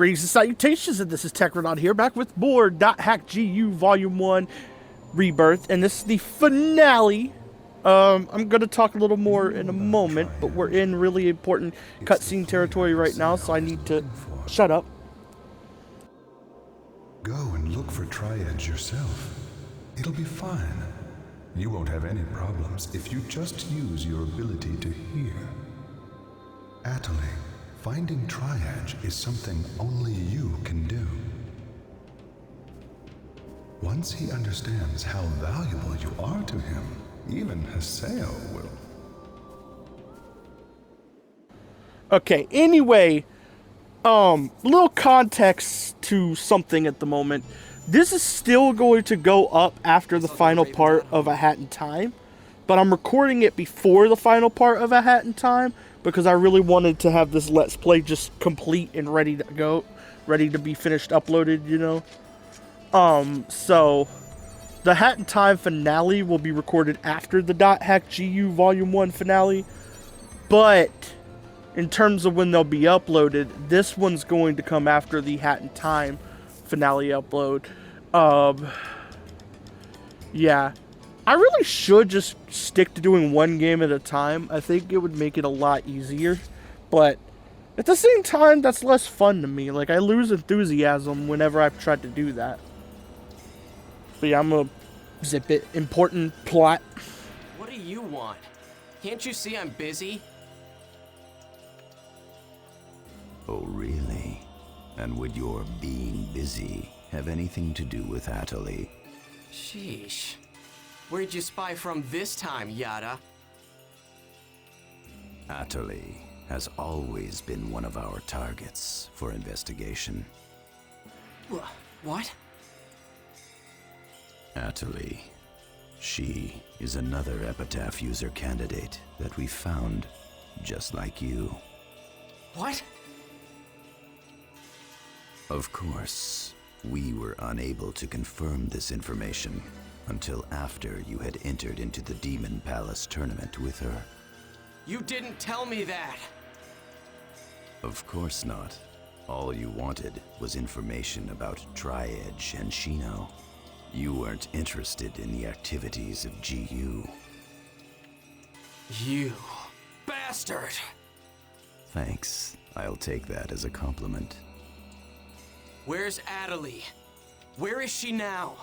Greetings and salutations, and this is Techrodon here, back with more .hack.gu Volume 1 Rebirth, and this is the finale. I'm going to talk a little more in a moment, but we're in really important cutscene territory right now, so I need to shut up. Go and look for Triads yourself. It'll be fine. You won't have any problems if you just use your ability to hear. Atali, finding Triads is something only you can do. Once he understands how valuable you are to him, even Haseo will. Okay, anyway, little context to something at the moment. This is still going to go up after the final part of A Hat in Time, but I'm recording it before the final part of A Hat in Time because I really wanted to have this Let's Play just complete and ready to go, ready to be finished uploaded, you know? So the Hat in Time finale will be recorded after the .hack.gu Volume 1 finale, but in terms of when they'll be uploaded, this one's going to come after the Hat in Time finale upload. Yeah. I really should just stick to doing one game at a time. I think it would make it a lot easier, but at the same time, that's less fun to me. Like, I lose enthusiasm whenever I've tried to do that. But yeah, I'm gonna zip it. Important plot. What do you want? Can't you see I'm busy? Oh, really? And would your being busy have anything to do with Atali? Sheesh. Where'd you spy from this time, Yada? Atali has always been one of our targets for investigation. What? Atali. She is another Epitaph user candidate that we found, just like you. What? Of course, we were unable to confirm this information until after you had entered into the Demon Palace tournament with her. You didn't tell me that! Of course not. All you wanted was information about Triedge and Shino. You weren't interested in the activities of GU. You bastard! Thanks. I'll take that as a compliment. Where's Atali? Where is she now?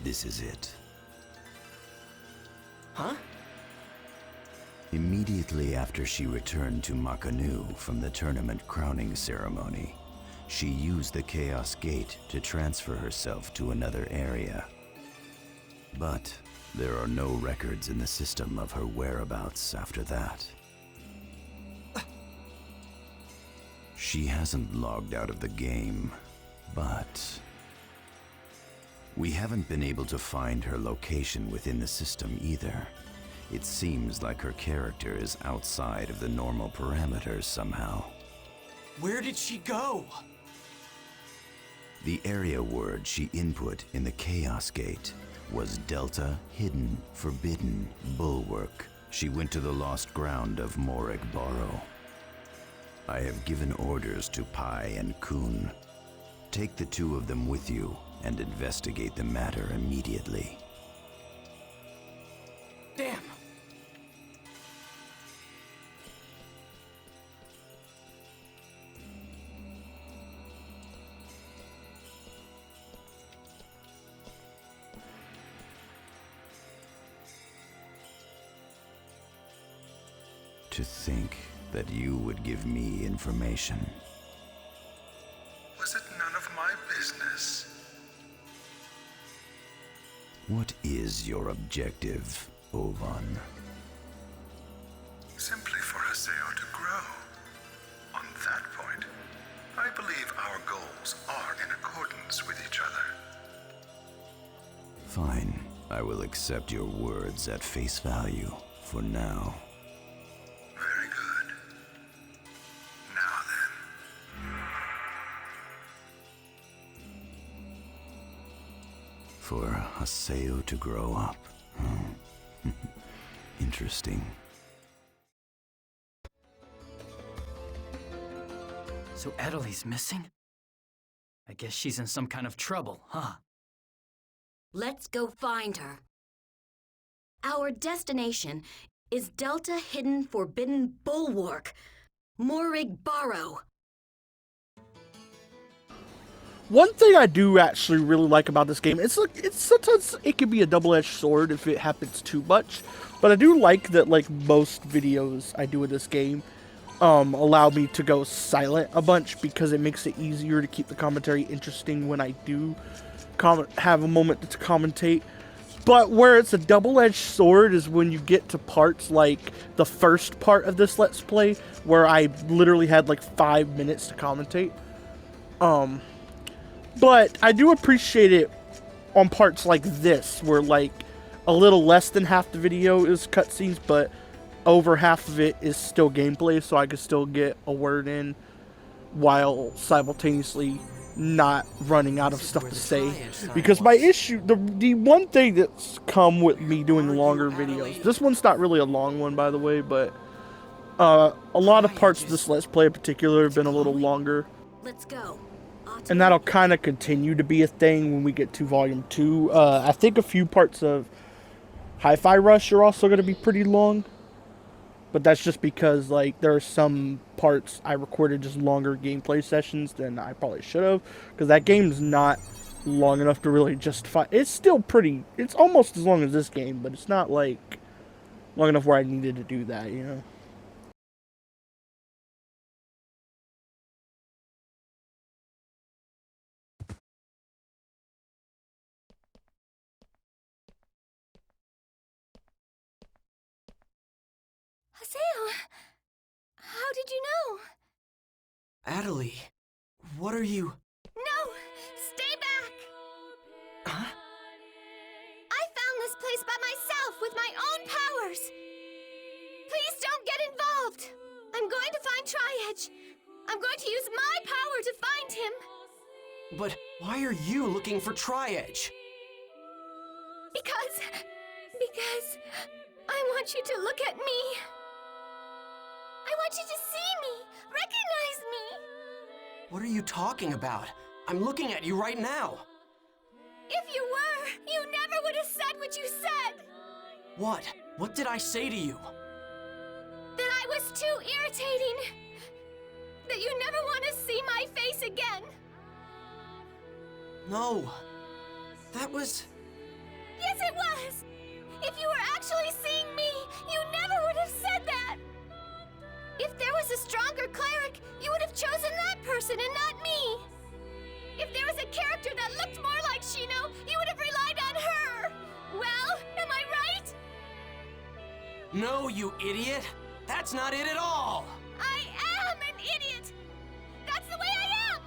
This is it. Huh? Immediately after she returned to Makanu from the tournament crowning ceremony, she used the Chaos Gate to transfer herself to another area. But there are no records in the system of her whereabouts after that. She hasn't logged out of the game, but we haven't been able to find her location within the system either. It seems like her character is outside of the normal parameters somehow. Where did she go? The area word she input in the Chaos Gate was Delta Hidden Forbidden Bulwark. She went to the lost ground of Morag Barrow. I have given orders to Pai and Kun. Take the two of them with you and investigate the matter immediately. Damn! To think that you would give me information. Was it none of my business? What is your objective, Ovan? Simply for Haseo to grow. On that point, I believe our goals are in accordance with each other. Fine. I will accept your words at face value for now. Very good. Now then. For Haseo to grow up. Interesting. So Adelie's missing? I guess she's in some kind of trouble, huh? Let's go find her. Our destination is Delta Hidden Forbidden Bulwark, Morig Barrow. One thing I do actually really like about this game, it's sometimes it can be a double-edged sword if it happens too much, but I do like that like most videos I do in this game allow me to go silent a bunch because it makes it easier to keep the commentary interesting when I do have a moment to commentate. But where it's a double-edged sword is when you get to parts like the first part of this Let's Play, where I literally had like 5 minutes to commentate. But I do appreciate it on parts like this, where like a little less than half the video is cutscenes, but over half of it is still gameplay, so I could still get a word in while simultaneously not running out of stuff to say. Because my issue, the one thing that's come with me doing longer videos, this one's not really a long one by the way, but a lot of parts of this Let's Play in particular have been a little longer. Let's go. And that'll kind of continue to be a thing when we get to Volume 2. I think a few parts of Hi-Fi Rush are also going to be pretty long. But that's just because, like, there are some parts I recorded just longer gameplay sessions than I probably should have. Because that game's not long enough to really justify. It's still pretty, it's almost as long as this game, but it's not, like, long enough where I needed to do that, you know? Haseo, how did you know? Adelie, what are you... No! Stay back! Huh? I found this place by myself with my own powers! Please don't get involved! I'm going to find Tri-Edge. I'm going to use my power to find him. But why are you looking for Tri-Edge? Because I want you to look at me. I want you to see me, recognize me. What are you talking about? I'm looking at you right now. If you were, you never would have said what you said. What? What did I say to you? That I was too irritating. That you never want to see my face again. No. That was... Yes, it was. If you were actually seeing me, you never would have said that. If there was a stronger cleric, you would have chosen that person and not me. If there was a character that looked more like Shino, you would have relied on her. Well, am I right? No, you idiot. That's not it at all. I am an idiot. That's the way I am.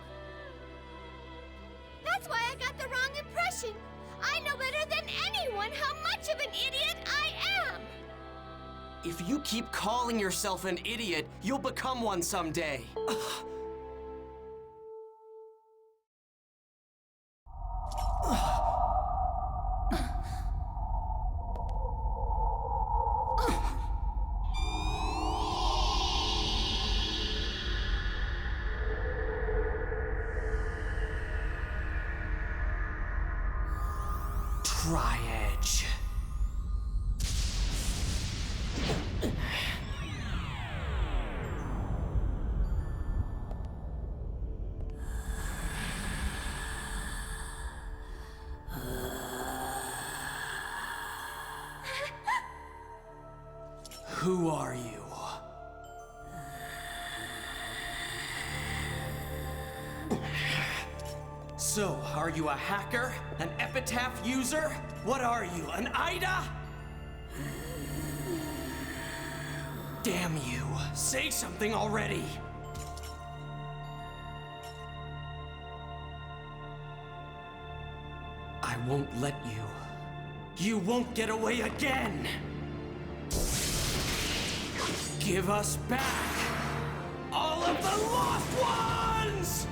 That's why I got the wrong impression. I know better than anyone how much of an idiot I am. If you keep calling yourself an idiot, you'll become one someday. Tri-Edge. Who are you? So, are you a hacker? An epitaph user? What are you, an Ida? Damn you. Say something already. I won't let you. You won't get away again! Give us back all of the lost ones!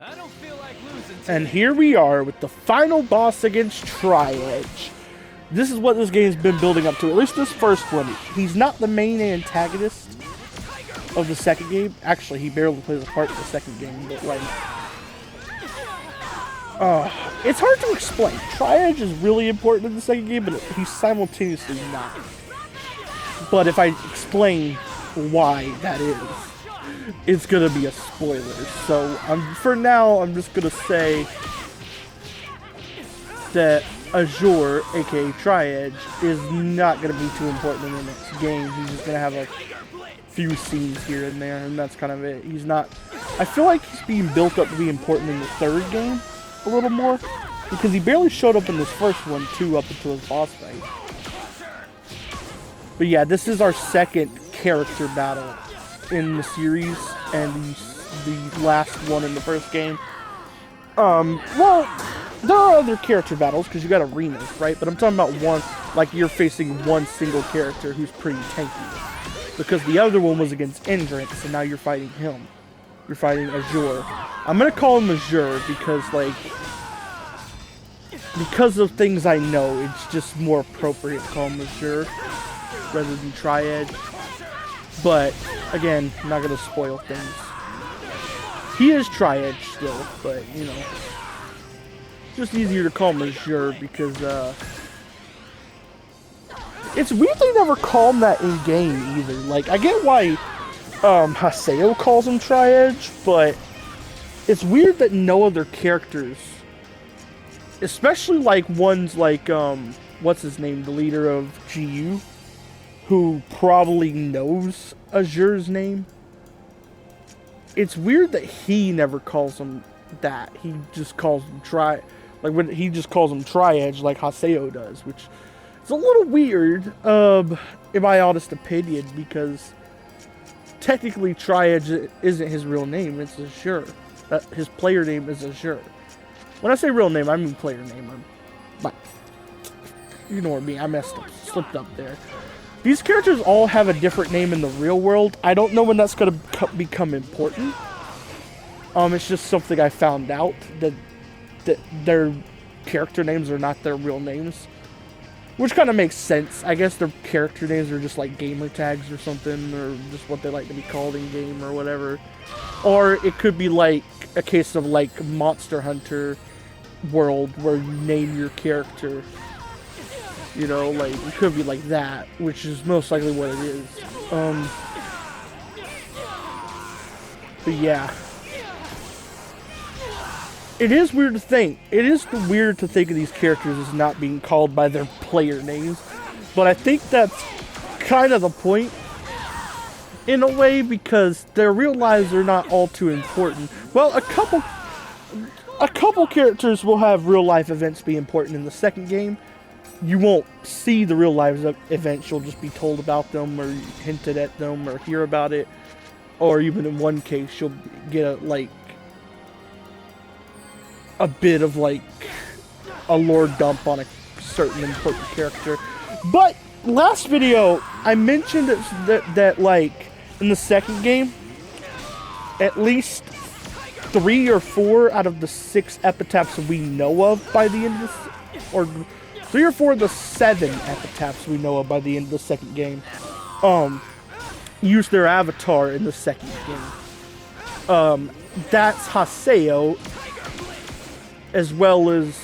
I don't feel like losing And here we are with the final boss against Tri-Edge. This is what this game's been building up to, at least this first one. He's not the main antagonist of the second game. Actually, he barely plays a part in the second game, but like... it's hard to explain. Tri-Edge is really important in the second game, but he's simultaneously not. But if I explain why that is, it's gonna be a spoiler. So for now, I'm just gonna say that Azure, aka Tri-Edge, is not gonna be too important in the next game. He's just gonna have a few scenes here and there, and that's kind of it. He's not. I feel like he's being built up to be important in the third game a little more, because he barely showed up in this first one too, up until his boss fight. But yeah, this is our second character battle in the series, and the last one in the first game. Well, there are other character battles, because you got arenas, right? But I'm talking about one, like you're facing one single character who's pretty tanky. Because the other one was against Endurance, and now you're fighting him. You're fighting Azure. I'm gonna call him Azure because, like, because of things I know, it's just more appropriate to call him Azure rather than Tri-Edge. But, again, I'm not gonna spoil things. He is Tri-Edge still, but, you know, just easier to call him Azure because, it's weird they never call him that in-game either. Like, I get why, Haseo calls him Tri-Edge, but it's weird that no other characters, especially, like, ones like, what's his name, the leader of GU, who probably knows Azure's name. It's weird that he never calls him that. He just calls him he just calls him Tri-Edge like Haseo does, which is a little weird, in my honest opinion, because technically Tri-Edge isn't his real name, it's Azure. His player name is Azure. When I say real name, I mean player name. But ignore me, I messed up, slipped up there. These characters all have a different name in the real world. I don't know when that's going to become important. It's just something I found out, that their character names are not their real names. Which kind of makes sense. I guess their character names are just like gamer tags or something, or just what they like to be called in game or whatever. Or it could be like a case of like Monster Hunter world where you name your character. You know, like, it could be like that, which is most likely what it is. But yeah. It is weird to think. It is weird to think of these characters as not being called by their player names. But I think that's kind of the point, in a way, because their real lives are not all too important. Well, a couple characters will have real life events be important in the second game. You won't see the real life events, you'll just be told about them or hinted at them or hear about it. Or even in one case, you'll get a bit of like a lore dump on a certain important character. But last video, I mentioned that like in the second game, at least 3 or 4 out of the 6 epitaphs we know of by the end of this, or 3 or 4 of the 7 epitaphs we know of by the end of the second game, use their avatar in the second game. That's Haseo, as well as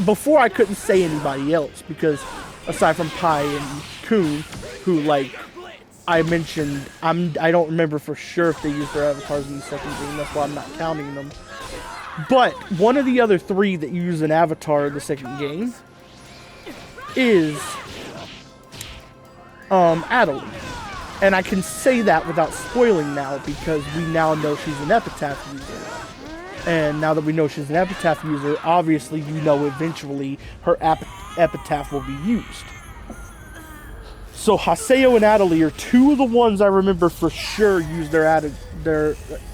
before I couldn't say anybody else because aside from Pi and Kun, who like I mentioned, I don't remember for sure if they used their avatars in the second game. That's why I'm not counting them. But one of the other three that use an avatar in the second game is Adelie. And I can say that without spoiling now because we now know she's an epitaph user. And now that we know she's an epitaph user, obviously you know eventually her epitaph will be used. So Haseo and Adelie are two of the ones I remember for sure used their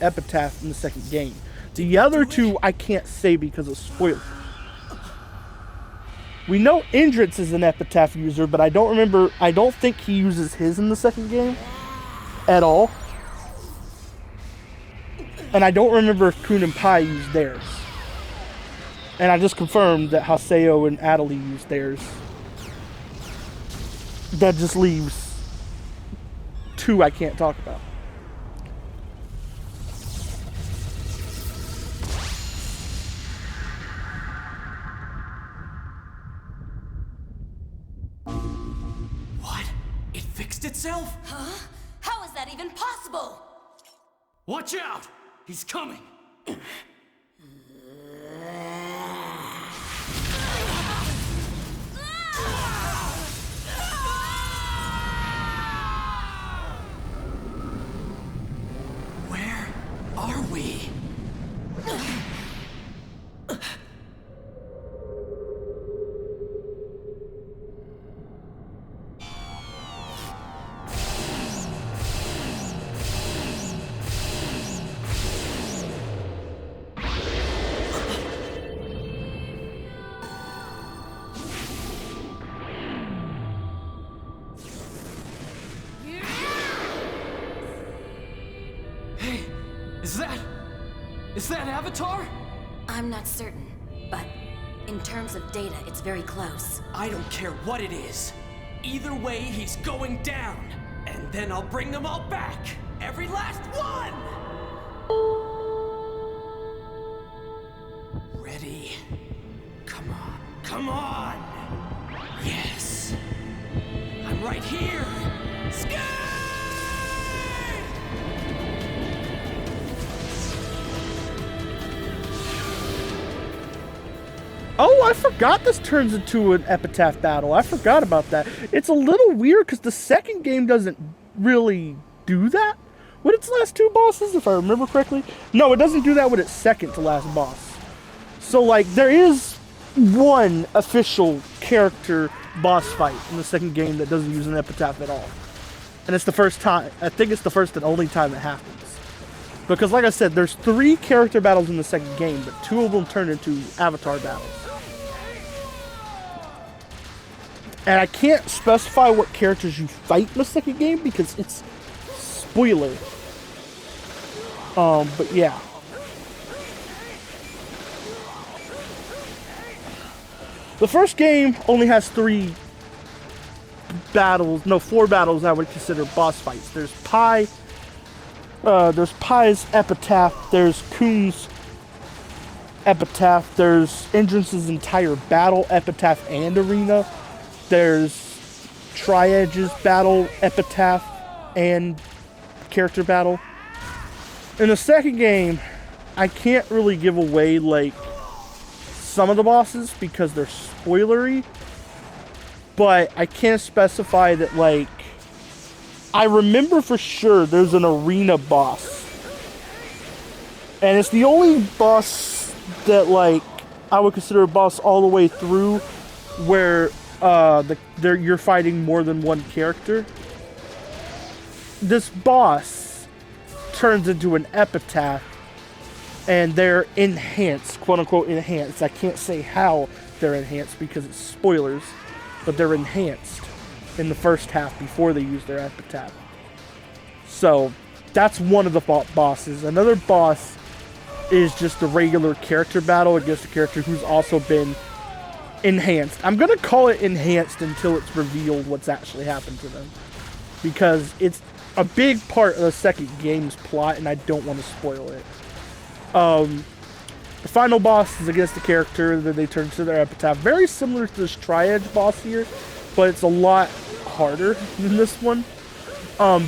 epitaph in the second game. The other two I can't say because of spoilers. We know Indrix is an epitaph user, but I don't think he uses his in the second game at all. And I don't remember if Kun and Pi used theirs. And I just confirmed that Haseo and Adelie used theirs. That just leaves two I can't talk about. What? It fixed itself? Huh? How is that even possible? Watch out! He's coming! Where are we? Is that Avatar? I'm not certain, but in terms of data, it's very close. I don't care what it is. Either way, he's going down. And then I'll bring them all back. Every last one! Ready? Come on. Come on! Yes! I'm right here! Skate! Oh, I forgot this turns into an epitaph battle. I forgot about that. It's a little weird because the second game doesn't really do that with its last two bosses, if I remember correctly. No, it doesn't do that with its second to last boss. So, like, there is one official character boss fight in the second game that doesn't use an epitaph at all. And it's the first time. I think it's the first and only time it happens. Because, like I said, there's 3 character battles in the second game, but 2 of them turn into avatar battles. And I can't specify what characters you fight in the second game because it's spoiler. But yeah. The first game only has 3 battles, no, 4 battles I would consider boss fights. There's Pi, there's Pi's epitaph, there's Kun's epitaph, there's Indrix's entire battle, epitaph and arena. There's Tri-Edge's battle, epitaph, and character battle. In the second game, I can't really give away, like, some of the bosses because they're spoilery. But I can't specify that, like, I remember for sure there's an arena boss. And it's the only boss that, like, I would consider a boss all the way through where you're fighting more than one character. This boss turns into an epitaph, and they're enhanced, quote unquote enhanced. I can't say how they're enhanced because it's spoilers, but they're enhanced in the first half before they use their epitaph. So that's one of the bosses. Another boss is just a regular character battle against a character who's also been enhanced. I'm gonna call it enhanced until it's revealed what's actually happened to them, because it's a big part of the second game's plot and I don't want to spoil it. The final boss is against the character, then they turn to their epitaph. Very similar to this Tri-Edge boss here, but it's a lot harder than this one.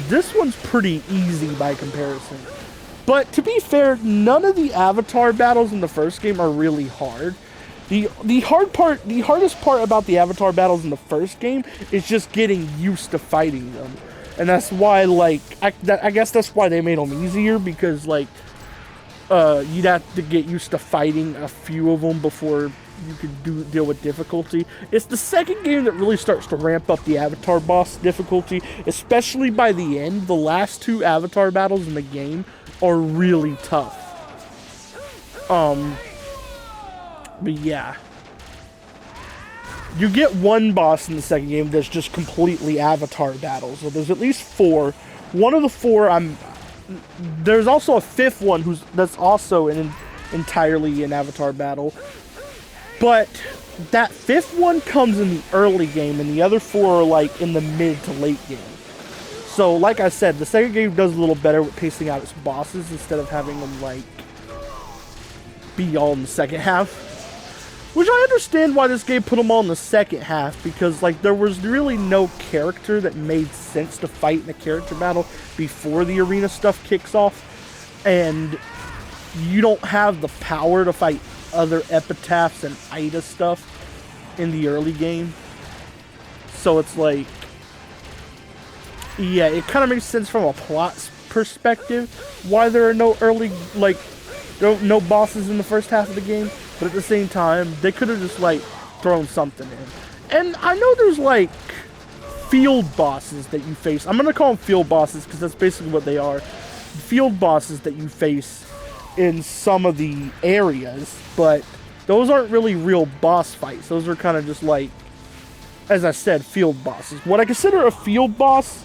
This one's pretty easy by comparison. But to be fair, none of the avatar battles in the first game are really hard. The hardest part about the avatar battles in the first game is just getting used to fighting them. And that's why, like, I guess that's why they made them easier, because, like, you'd have to get used to fighting a few of them before you could deal with difficulty. It's the second game that really starts to ramp up the avatar boss difficulty, especially by the end. The last 2 avatar battles in the game are really tough. But yeah. You get one boss in the second game that's just completely avatar battles. So there's at least 4. One of the 4 there's also a 5th one that's also entirely an avatar battle. But that 5th one comes in the early game, and the other 4 are like in the mid to late game. So like I said, the second game does a little better with pacing out its bosses instead of having them like be all in the second half. Which I understand why this game put them all in the second half, because like there was really no character that made sense to fight in a character battle before the arena stuff kicks off, and you don't have the power to fight other epitaphs and Ida stuff in the early game. So it's like, yeah, it kind of makes sense from a plot perspective why there are no early, like, no bosses in the first half of the game. But at the same time, they could have just, like, thrown something in. And I know there's, like, field bosses that you face. I'm going to call them field bosses because that's basically what they are. Field bosses that you face in some of the areas. But those aren't really real boss fights. Those are kind of just, like, as I said, field bosses. What I consider a field boss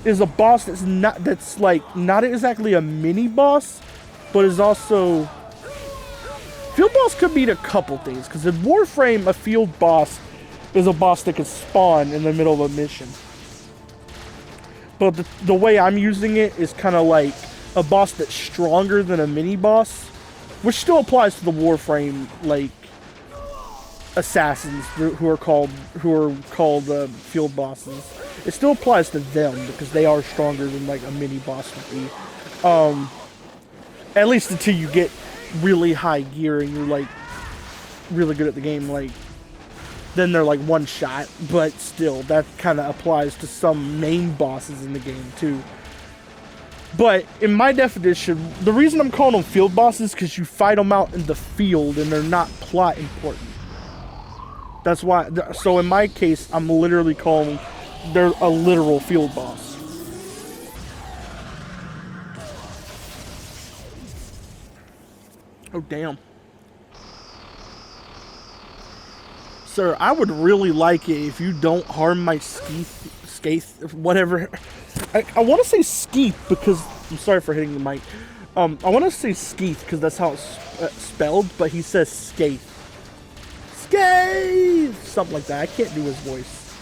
is a boss that's not exactly a mini boss, but is also... Field boss could mean a couple things, because in Warframe, a field boss is a boss that can spawn in the middle of a mission. But the way I'm using it is kind of like a boss that's stronger than a mini boss, which still applies to the Warframe, like, assassins who are called field bosses. It still applies to them because they are stronger than like a mini boss would be. At least until you get really high gear and you're like really good at the game, like then they're like one shot. But still, that kind of applies to some main bosses in the game too. But in my definition, the reason I'm calling them field bosses is because you fight them out in the field and they're not plot important. That's why. So in my case, I'm literally calling they're a literal field boss. Oh, damn. Sir, I would really like it if you don't harm my skaith, whatever. I want to say skeeth because, I'm sorry for hitting the mic. I want to say skeeth because that's how it's spelled, but he says skaith. Skaith! Something like that. I can't do his voice.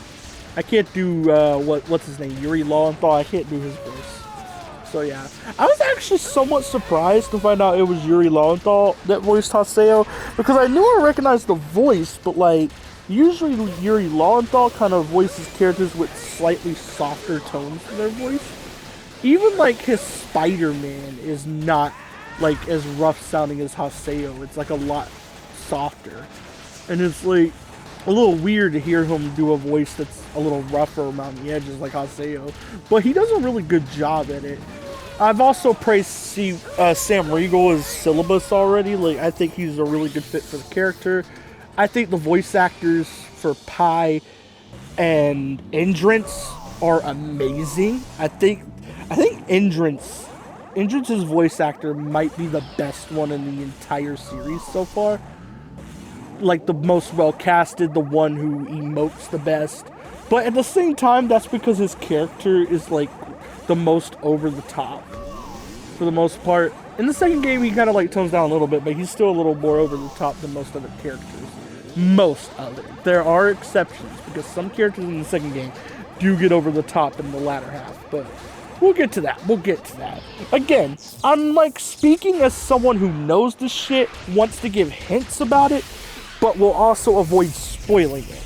I can't do, what's his name? Yuri Lowenthal. I can't do his voice. So yeah, I was actually somewhat surprised to find out it was Yuri Lowenthal that voiced Haseo, because I knew I recognized the voice, but like, usually Yuri Lowenthal kind of voices characters with slightly softer tones to their voice. Even like his Spider-Man is not like as rough sounding as Haseo. It's like a lot softer. And it's like a little weird to hear him do a voice that's a little rougher around the edges like Haseo. But he does a really good job at it. I've also praised Sam Riegel as Syllabus already. Like, I think he's a really good fit for the character. I think the voice actors for Pi and Endrance are amazing. I think Endrance's voice actor might be the best one in the entire series so far. Like, the most well casted, the one who emotes the best. But at the same time, that's because his character is like the most over the top for the most part. In the second game, he kind of like tones down a little bit, but he's still a little more over the top than most other characters. Most of it. There are exceptions, because some characters in the second game do get over the top in the latter half. But We'll get to that. We'll get to that. Again, I'm like speaking as someone who knows this shit, wants to give hints about it, but will also avoid spoiling it.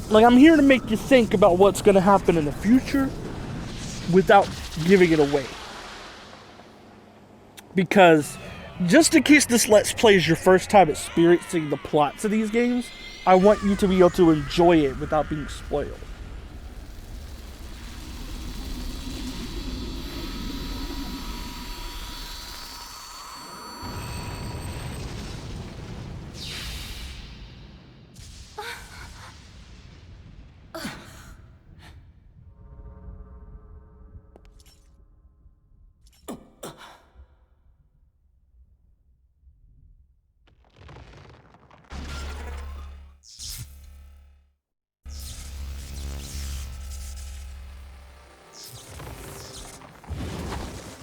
Like, I'm here to make you think about what's going to happen in the future without giving it away. Because just in case this Let's Play is your first time experiencing the plots of these games, I want you to be able to enjoy it without being spoiled.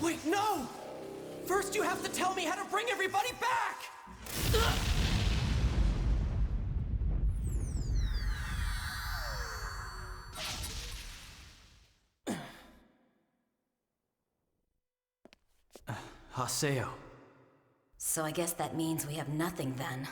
Wait, no! First you have to tell me how to bring everybody back! Haseo. So I guess that means we have nothing then.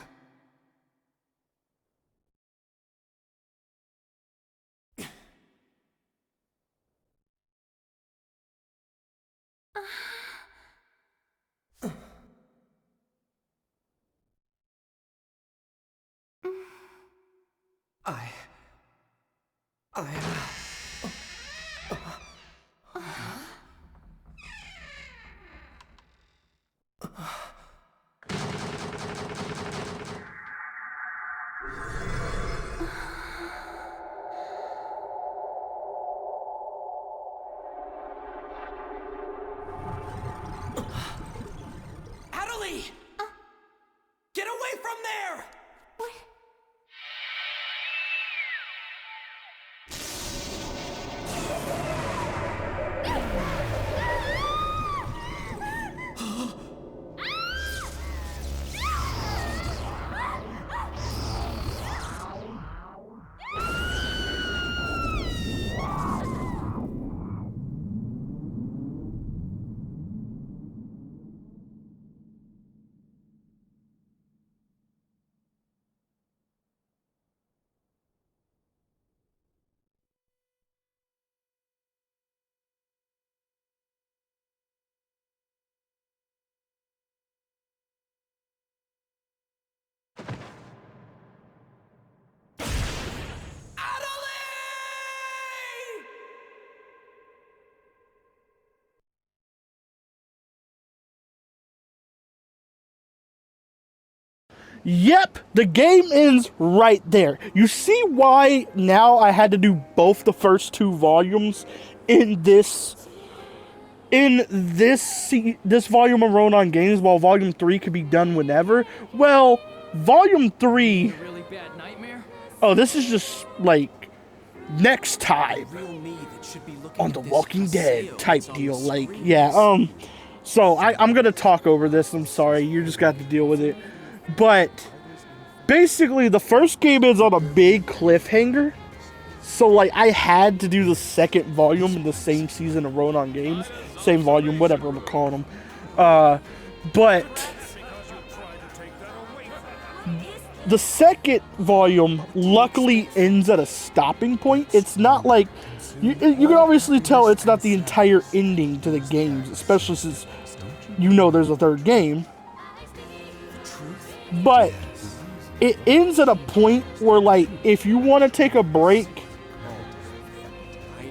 Adelie! Get away from there! What? Yep, the game ends right there. You see why now I had to do both the first two volumes in this volume of Ronan Games, while volume 3 could be done whenever? Well, volume 3... A really bad nightmare? Oh, this is just, like, next time on The Walking Dead type deal. Like, yeah, so I'm gonna talk over this. I'm sorry, you just got to deal with it. But basically, the first game is on a big cliffhanger. So, like, I had to do the second volume in the same season of Ronan Games. Same volume, whatever I'm calling them. But the second volume luckily ends at a stopping point. It's not like... You can obviously tell it's not the entire ending to the games, especially since you know there's a third game. But it ends at a point where, like, if you want to take a break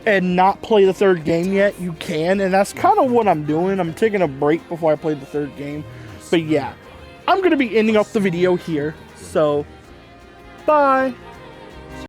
and not play the third game yet, you can. And that's kind of what I'm doing. I'm taking a break before I play the third game. But yeah, I'm going to be ending up the video here. So, bye.